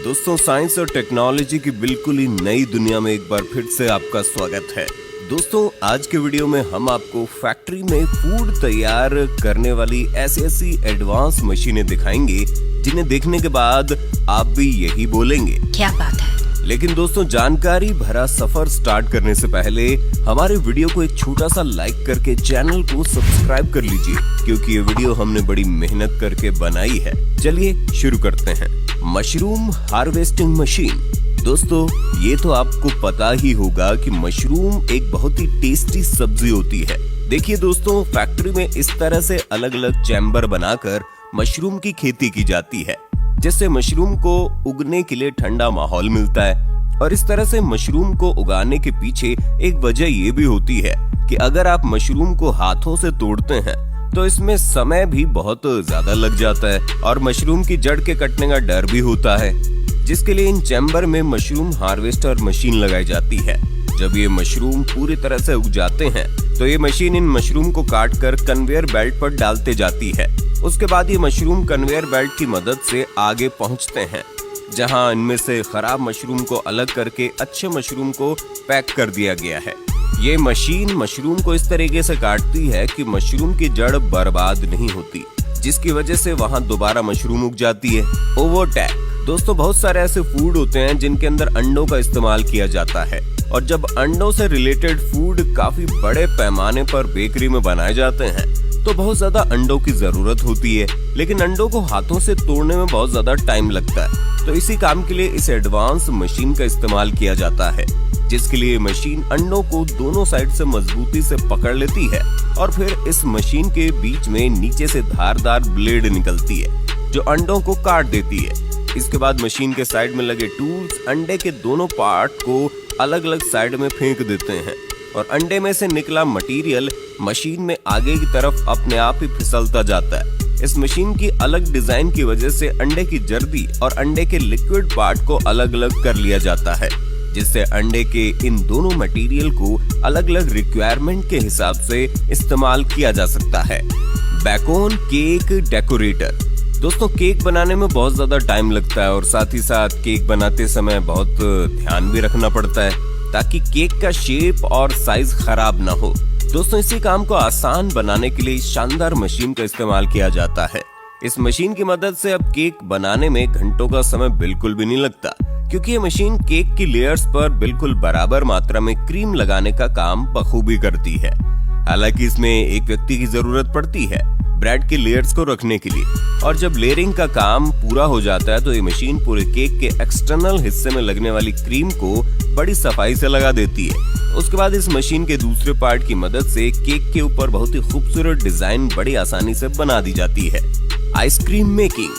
दोस्तों, साइंस और टेक्नोलॉजी की बिल्कुल ही नई दुनिया में एक बार फिर से आपका स्वागत है। दोस्तों, आज के वीडियो में हम आपको फैक्ट्री में फूड तैयार करने वाली ऐसी एडवांस मशीनें दिखाएंगे जिन्हें देखने के बाद आप भी यही बोलेंगे, क्या बात है। लेकिन दोस्तों, जानकारी भरा सफर स्टार्ट करने से पहले हमारे वीडियो को एक छोटा सा लाइक करके चैनल को सब्सक्राइब कर लीजिए, क्योंकि ये वीडियो हमने बड़ी मेहनत करके बनाई है। चलिए शुरू करते हैं। Mushroom harvesting machine. दोस्तों, ये तो आपको पता ही होगा कि मशरूम एक बहुत ही टेस्टी सब्जी होती है। देखिए दोस्तों, फैक्ट्री में इस तरह से अलग अलग चैम्बर बनाकर मशरूम की खेती की जाती है, जिससे मशरूम को उगने के लिए ठंडा माहौल मिलता है। और इस तरह से मशरूम को उगाने के पीछे एक वजह ये भी होती है कि अगर आप मशरूम को हाथों से तोड़ते हैं तो इसमें समय भी बहुत ज्यादा लग जाता है और मशरूम की जड़ के कटने का डर भी होता है, जिसके लिए इन चैम्बर में मशरूम हार्वेस्टर मशीन लगाई जाती है। जब ये मशरूम पूरी तरह से उग जाते हैं तो ये मशीन इन मशरूम को काट कर कन्वेयर बेल्ट पर डालते जाती है। उसके बाद ये मशरूम कन्वेयर बेल्ट की मदद से आगे पहुंचते हैं, जहां इनमें से खराब मशरूम को अलग करके अच्छे मशरूम को पैक कर दिया गया है। ये मशीन मशरूम को इस तरीके से काटती है कि मशरूम की जड़ बर्बाद नहीं होती, जिसकी वजह से वहां दोबारा मशरूम उग जाती है। ओवरटेक। दोस्तों, बहुत सारे ऐसे फूड होते हैं जिनके अंदर अंडों का इस्तेमाल किया जाता है, और जब अंडों से रिलेटेड फूड काफी बड़े पैमाने पर बेकरी में बनाए जाते हैं तो बहुत ज्यादा अंडों की जरूरत होती है, लेकिन अंडों को हाथों से तोड़ने में बहुत ज्यादा टाइम लगता है। तो इसी काम के लिए इस एडवांस मशीन का इस्तेमाल किया जाता है, जिसके लिए मशीन अंडों को दोनों साइड से मजबूती से पकड़ लेती है और फिर इस मशीन के बीच में नीचे से धारदार ब्लेड निकलती है जो अंडों को काट देती है। इसके बाद मशीन के साइड में लगे टूल्स अंडे के दोनों पार्ट को अलग अलग साइड में फेंक देते हैं और अंडे में से निकला मटेरियल मशीन में आगे की तरफ अपने आप ही फिसलता जाता है। इस मशीन की अलग डिजाइन की वजह से अंडे की जर्दी और अंडे के लिक्विड पार्ट को अलग अलग कर लिया जाता है, जिससे अंडे के इन दोनों मटेरियल को अलग अलग रिक्वायरमेंट के हिसाब से इस्तेमाल किया जा सकता है। Bacon cake decorator. दोस्तों, केक बनाने में बहुत ज्यादा टाइम लगता है और साथ ही साथ केक बनाते समय बहुत ध्यान भी रखना पड़ता है ताकि केक का शेप और साइज खराब ना हो। दोस्तों, इसी काम को आसान बनाने के लिए इस शानदार मशीन का इस्तेमाल किया जाता है। इस मशीन की मदद से अब केक बनाने में घंटों का समय बिल्कुल भी नहीं लगता, क्योंकि ये मशीन केक की लेयर्स पर बिल्कुल बराबर मात्रा में क्रीम लगाने का काम बखूबी करती है। हालांकि इसमें एक व्यक्ति की जरूरत पड़ती है ब्रेड के लेयर्स को रखने के लिए, और जब लेयरिंग का काम पूरा हो जाता है तो ये मशीन पूरे केक के एक्सटर्नल हिस्से में लगने वाली क्रीम को बड़ी सफाई से लगा देती है। उसके बाद इस मशीन के दूसरे पार्ट की मदद से केक के ऊपर बहुत ही खूबसूरत डिजाइन बड़ी आसानी से बना दी जाती है। Ice cream making.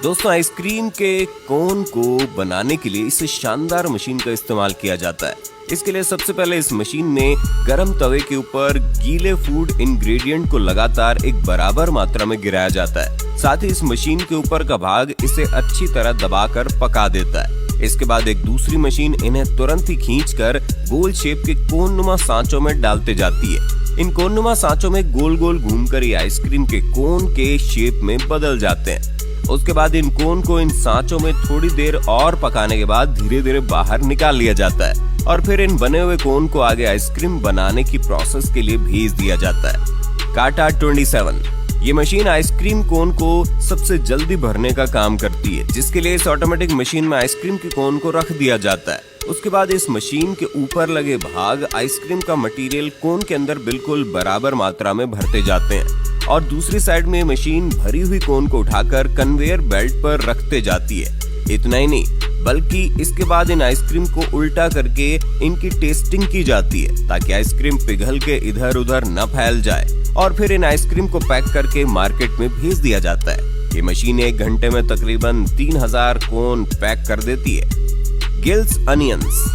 दोस्तों, आइसक्रीम के कोन को बनाने के लिए इस शानदार मशीन का इस्तेमाल किया जाता है। इसके लिए सबसे पहले इस मशीन में गरम तवे के ऊपर गीले फूड इंग्रेडिएंट को लगातार एक बराबर मात्रा में गिराया जाता है। साथ ही इस मशीन के ऊपर का भाग इसे अच्छी तरह दबाकर पका देता है। इसके बाद एक दूसरी मशीन इन्हें तुरंत ही खींचकर गोल शेप के कोननुमा सांचों में डालते जाती है। इन कोननुमा सांचों में गोल गोल घूमकर ये आइसक्रीम के कोन के शेप में बदल जाते हैं। उसके बाद इन कोन को इन सांचों में थोड़ी देर और पकाने के बाद धीरे धीरे बाहर निकाल लिया जाता है और फिर इन बने हुए कोन को आगे आइसक्रीम बनाने की प्रोसेस के लिए भेज दिया जाता है। काटा 27। ये मशीन आइसक्रीम कोन को सबसे जल्दी भरने का काम करती है, जिसके लिए इस ऑटोमेटिक मशीन में आइसक्रीम के कोन को रख दिया जाता है। उसके बाद इस मशीन के ऊपर लगे भाग आइसक्रीम का मटेरियल कोन के अंदर बिल्कुल बराबर मात्रा में भरते जाते हैं और दूसरी साइड में मशीन भरी हुई कोन को उठाकर कन्वेयर बेल्ट पर रखते जाती है। इतना ही नहीं, बल्कि इसके बाद इन आइसक्रीम को उल्टा करके इनकी टेस्टिंग की जाती है ताकि आइसक्रीम पिघल के इधर उधर न फैल जाए, और फिर इन आइसक्रीम को पैक करके मार्केट में भेज दिया जाता है। ये मशीन 1 घंटे में तकरीबन 3000 कोन पैक कर देती है। Gills onions.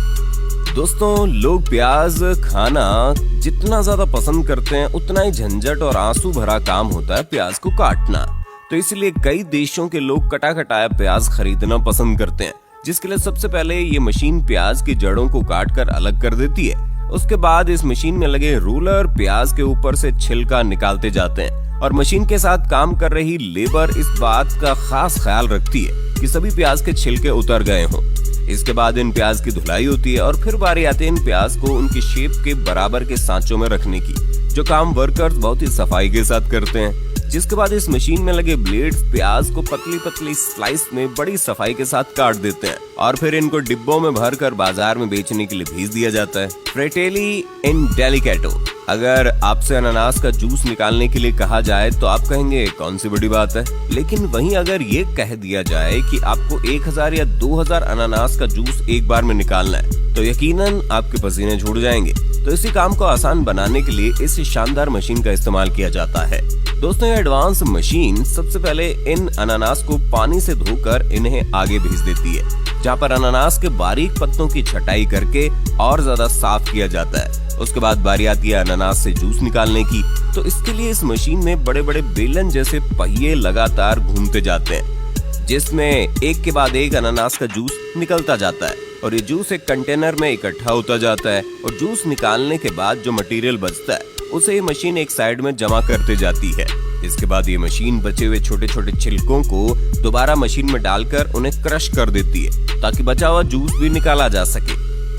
दोस्तों, लोग प्याज खाना जितना ज्यादा पसंद करते हैं उतना ही झंझट और आंसू भरा काम होता है प्याज को काटना। तो इसलिए कई देशों के लोग कटा कटाया प्याज खरीदना पसंद करते हैं, जिसके लिए सबसे पहले ये मशीन प्याज की जड़ों को काट कर अलग कर देती है। उसके बाद इस मशीन में लगे रूलर प्याज के ऊपर से छिलका निकालते जाते हैं और मशीन के साथ काम कर रही लेबर इस बात का खास ख्याल रखती है कि सभी प्याज के छिलके उतर गए हों। इसके बाद इन प्याज की धुलाई होती है और फिर बारी आती है इन प्याज को उनकी शेप के बराबर के सांचों में रखने की, जो काम वर्कर्स बहुत ही सफाई के साथ करते हैं। जिसके बाद इस मशीन में लगे ब्लेड्स प्याज को पतली पतली स्लाइस में बड़ी सफाई के साथ काट देते हैं और फिर इनको डिब्बों में भरकर बाजार में बेचने के लिए भेज दिया जाता है। फ्रेटेली इन डेलिकेटो। अगर आपसे अनानास का जूस निकालने के लिए कहा जाए तो आप कहेंगे कौन सी बड़ी बात है, लेकिन वहीं अगर ये कह दिया जाए कि आपको 1000 या 2000 अनानास का जूस एक बार में निकालना है तो यकीनन आपके पसीने छूट जाएंगे। तो इसी काम को आसान बनाने के लिए इस शानदार मशीन का इस्तेमाल किया जाता है। दोस्तों, ये एडवांस मशीन सबसे पहले इन अनानास को पानी से धोकर इन्हें आगे भेज देती है, जहाँ पर अनानास के बारीक पत्तों की छटाई करके और ज्यादा साफ किया जाता है। उसके बाद बारी आती है अनानास से जूस निकालने की। तो इसके लिए इस मशीन में बड़े बड़े बेलन जैसे पहिए लगातार घूमते जाते हैं, जिसमें एक के बाद एक अनानास का जूस निकलता जाता है और ये जूस एक कंटेनर में इकट्ठा होता जाता है और जूस निकालने के बाद जो मटेरियल बचता है उसे ये मशीन एक साइड में जमा करते जाती है। इसके बाद ये मशीन बचे हुए छोटे छोटे छिलकों को दोबारा मशीन में डालकर उन्हें क्रश कर देती है ताकि बचा हुआ जूस भी निकाला जा सके।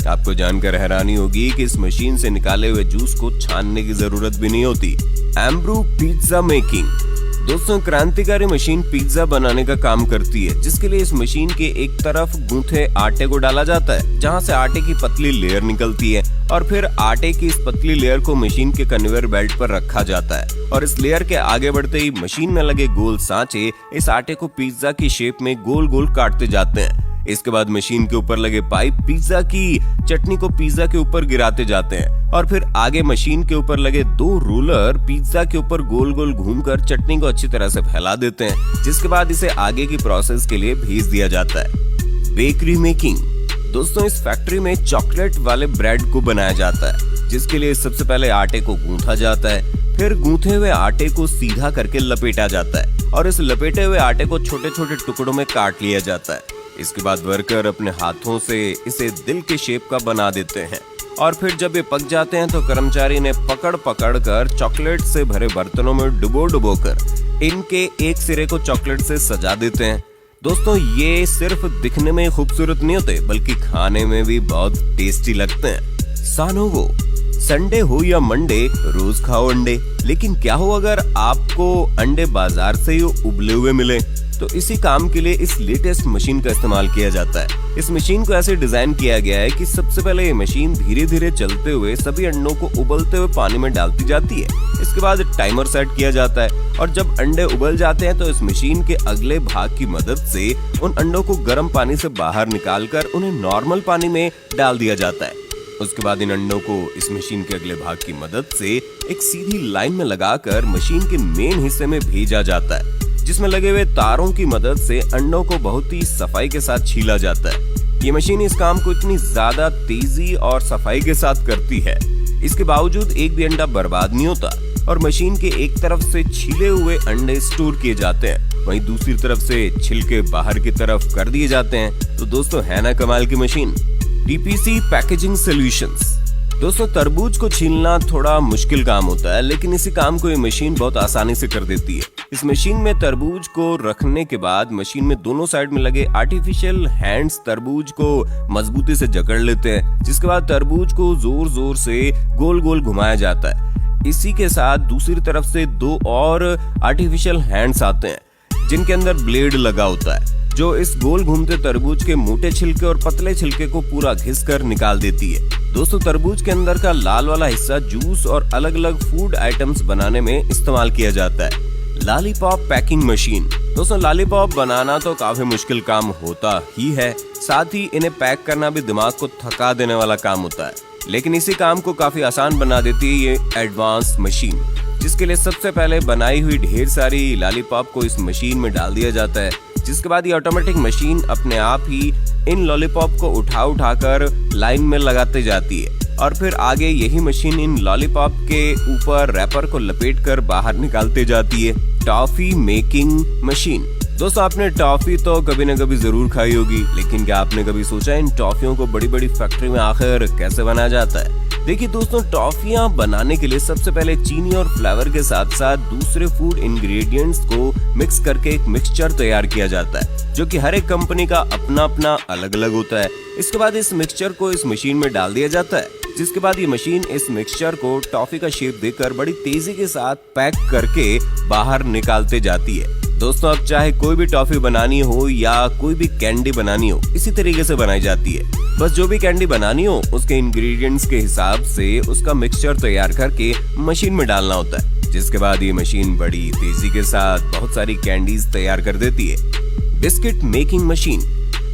आपको जानकर हैरानी होगी कि इस मशीन से निकाले हुए जूस को छानने की जरूरत भी नहीं होती। एम्ब्रू पिज्जा मेकिंग। दोस्तों, क्रांतिकारी मशीन पिज्जा बनाने का काम करती है, जिसके लिए इस मशीन के एक तरफ गूंथे आटे को डाला जाता है, जहां से आटे की पतली लेयर निकलती है और फिर आटे की इस पतली लेयर को मशीन के कन्वेयर बेल्ट पर रखा जाता है और इस लेयर के आगे बढ़ते ही मशीन में लगे गोल सांचे इस आटे को पिज्जा की शेप में गोल गोल काटते जाते हैं। इसके बाद मशीन के ऊपर लगे पाइप पिज्जा की चटनी को पिज्जा के ऊपर गिराते जाते हैं और फिर आगे मशीन के ऊपर लगे 2 रोलर पिज्जा के ऊपर गोल गोल घूमकर चटनी को अच्छी तरह से फैला देते हैं, जिसके बाद इसे आगे की प्रोसेस के लिए भेज दिया जाता है। Bakery making. दोस्तों, इस फैक्ट्री में चॉकलेट वाले ब्रेड को बनाया जाता है, जिसके लिए सबसे पहले आटे को गूंथा जाता है, फिर गूंथे हुए आटे को सीधा करके लपेटा जाता है और इस लपेटे हुए आटे को छोटे छोटे टुकड़ों में काट लिया जाता है। इसके बाद वर्कर अपने हाथों से इसे दिल के शेप का बना देते हैं और फिर जब ये पक जाते हैं तो कर्मचारी ने पकड़ पकड़ कर चॉकलेट से भरे बर्तनों में डुबो कर इनके एक सिरे को चॉकलेट से सजा देते हैं। दोस्तों, ये सिर्फ दिखने में खूबसूरत नहीं होते बल्कि खाने में भी बहुत टेस्टी लगते हैं। सानोवो। संडे हो या मंडे, रोज खाओ अंडे। लेकिन क्या हो अगर आपको अंडे बाजार से ही उबले हुए मिले? तो इसी काम के लिए इस लेटेस्ट मशीन का इस्तेमाल किया जाता है। इस मशीन को ऐसे डिजाइन किया गया है कि सबसे पहले ये मशीन धीरे धीरे चलते हुए सभी अंडों को उबलते हुए पानी में डालती जाती है। इसके बाद टाइमर सेट किया जाता है और जब अंडे उबल जाते हैं तो इस मशीन के अगले भाग की मदद से उन अंडों को गर्म पानी से बाहर निकालकर उन्हें नॉर्मल पानी में डाल दिया जाता है। उसके बाद इन अंडों को इस मशीन के अगले भाग की मदद से एक सीधी लाइन में लगाकर मशीन के मेन हिस्से में भेजा जाता है, जिसमें लगे हुए तारों की मदद से अंडों को बहुत ही सफाई के साथ छीला जाता है। ये मशीन इस काम को इतनी ज्यादा तेजी और सफाई के साथ करती है, इसके बावजूद एक भी अंडा बर्बाद नहीं होता और मशीन के एक तरफ से छीले हुए अंडे स्टोर किए जाते हैं, वहीं दूसरी तरफ से छिलके बाहर की तरफ कर दिए जाते हैं। तो दोस्तों, है ना कमाल की मशीन। TPC packaging solutions. दोस्तों, तरबूज को छीलना थोड़ा मुश्किल काम होता है, लेकिन इसी काम को ये मशीन बहुत आसानी से कर देती है। इस मशीन में तरबूज को रखने के बाद मशीन में दोनों साइड में लगे आर्टिफिशियल हैंड्स तरबूज को मजबूती से जकड़ लेते हैं, जिसके बाद तरबूज को जोर जोर से गोल गोल घुमाया जाता है। इसी के साथ दूसरी तरफ से 2 और आर्टिफिशियल हैंड्स आते हैं, जिनके अंदर ब्लेड लगा होता है, जो इस गोल घूमते तरबूज के मोटे छिलके और पतले छिलके को पूरा घिसकर निकाल देती है। दोस्तों, तरबूज के अंदर का लाल वाला हिस्सा जूस और अलग अलग फूड आइटम्स बनाने में इस्तेमाल किया जाता है। Lollipop packing machine. दोस्तों, लॉलीपॉप बनाना तो काफी मुश्किल काम होता ही है, साथ ही इन्हें पैक करना भी दिमाग को थका देने वाला काम होता है, लेकिन इसी काम को काफी आसान बना देती है ये एडवांस मशीन, जिसके लिए सबसे पहले बनाई हुई ढेर सारी लॉलीपॉप को इस मशीन में डाल दिया जाता है, जिसके बाद ये ऑटोमेटिक मशीन अपने आप ही इन लॉलीपॉप को उठाकर लाइन में लगाते जाती है और फिर आगे यही मशीन इन लॉलीपॉप के ऊपर रैपर को लपेटकर बाहर निकालते जाती है। Toffee making machine. दोस्तों, आपने टॉफी तो कभी न कभी जरूर खाई होगी, लेकिन क्या आपने कभी सोचा इन टॉफियों को बड़ी बड़ी फैक्ट्री में आखिर कैसे बनाया जाता है? देखिए दोस्तों, टॉफियां बनाने के लिए सबसे पहले चीनी और फ्लेवर के साथ साथ दूसरे फूड इंग्रेडिएंट्स को मिक्स करके एक मिक्सचर तैयार किया जाता है, जो कि हर एक कंपनी का अपना अपना अलग अलग होता है। इसके बाद इस मिक्सचर को इस मशीन में डाल दिया जाता है, जिसके बाद ये मशीन इस मिक्सचर को टॉफी का शेप देकर बड़ी तेजी के साथ पैक करके बाहर निकालते जाती है। दोस्तों, अब चाहे कोई भी टॉफी बनानी हो या कोई भी कैंडी बनानी हो, इसी तरीके से बनाई जाती है। बस जो भी कैंडी बनानी हो उसके इंग्रेडिएंट्स के हिसाब से उसका मिक्सचर तैयार करके मशीन में डालना होता है, जिसके बाद ये मशीन बड़ी तेजी के साथ बहुत सारी कैंडीज तैयार कर देती है। Biscuit making machine.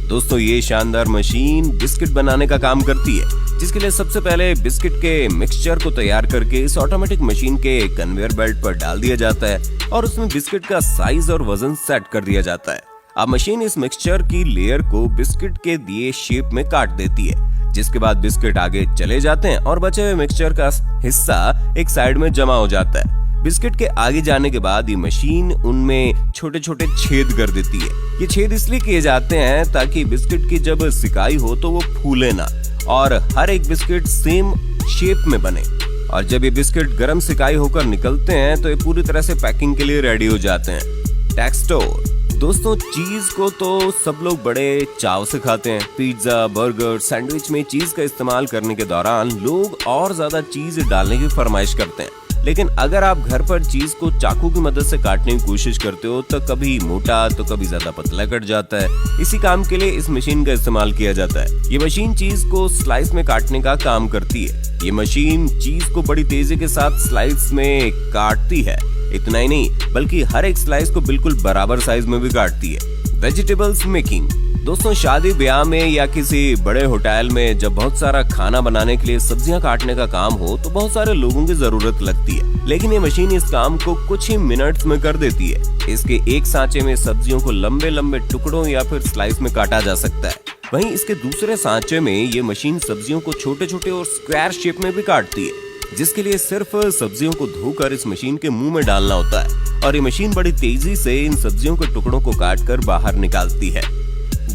दोस्तों, ये शानदार मशीन बिस्किट बनाने का काम करती है, जिसके लिए सबसे पहले बिस्किट के मिक्सचर को तैयार करके इस ऑटोमेटिक मशीन के कन्वेयर बेल्ट पर डाल दिया जाता है और उसमें बिस्किट का साइज और वजन सेट कर दिया जाता है। अब मशीन इस मिक्सचर की लेयर को बिस्किट के दिए शेप में काट देती है, जिसके बाद बिस्किट आगे चले जाते हैं और बचे हुए मिक्सचर का हिस्सा एक साइड में जमा हो जाता है। बिस्किट के आगे जाने के बाद ये मशीन उनमें छोटे छोटे छेद कर देती है। ये छेद इसलिए किए जाते हैं ताकि बिस्किट की जब सिकाई हो तो वो फूले ना और हर एक बिस्किट सेम शेप में बने। और जब ये बिस्किट गर्म सिकाई होकर निकलते हैं तो ये पूरी तरह से पैकिंग के लिए रेडी हो जाते हैं। टेक्सचर। दोस्तों, चीज को तो सब लोग बड़े चाव से खाते हैं। पिज्जा, बर्गर, सैंडविच में चीज का इस्तेमाल करने के दौरान लोग और ज्यादा चीज डालने की फरमाइश करते हैं। लेकिन अगर आप घर पर चीज को चाकू की मदद से काटने की कोशिश करते हो तो कभी मोटा तो कभी ज्यादा पतला कट जाता है। इसी काम के लिए इस मशीन का इस्तेमाल किया जाता है। ये मशीन चीज को स्लाइस में काटने का काम करती है। ये मशीन चीज को बड़ी तेजी के साथ स्लाइस में काटती है। इतना ही नहीं, बल्कि हर एक स्लाइस को बिल्कुल बराबर साइज में भी काटती है। Vegetables making. दोस्तों, शादी ब्याह में या किसी बड़े होटल में जब बहुत सारा खाना बनाने के लिए सब्जियां काटने का काम हो तो बहुत सारे लोगों की जरूरत लगती है, लेकिन ये मशीन इस काम को कुछ ही मिनट्स में कर देती है। इसके एक सांचे में सब्जियों को लंबे लंबे टुकड़ों या फिर स्लाइस में काटा जा सकता है। वहीं इसके दूसरे सांचे में ये मशीन सब्जियों को छोटे छोटे और स्क्वायर शेप में भी काटती है, जिसके लिए सिर्फ सब्जियों को धोकर इस मशीन के मुंह में डालना होता है और ये मशीन बड़ी तेजी से इन सब्जियों के टुकड़ों को काटकर बाहर निकालती है।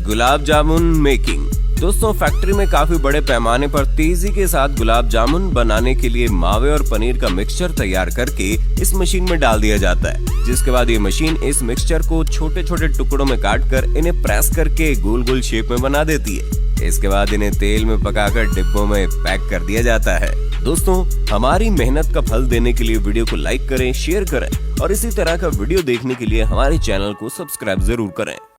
गुलाब जामुन मेकिंग। दोस्तों, फैक्ट्री में काफी बड़े पैमाने पर तेजी के साथ गुलाब जामुन बनाने के लिए मावे और पनीर का मिक्सचर तैयार करके इस मशीन में डाल दिया जाता है, जिसके बाद ये मशीन इस मिक्सचर को छोटे छोटे टुकड़ों में काटकर इन्हें प्रेस करके गोल गोल शेप में बना देती है। इसके बाद इन्हें तेल में पकाकर डिब्बों में पैक कर दिया जाता है। दोस्तों, हमारी मेहनत का फल देने के लिए वीडियो को लाइक करें, शेयर करें और इसी तरह का वीडियो देखने के लिए हमारे चैनल को सब्सक्राइब जरूर करें।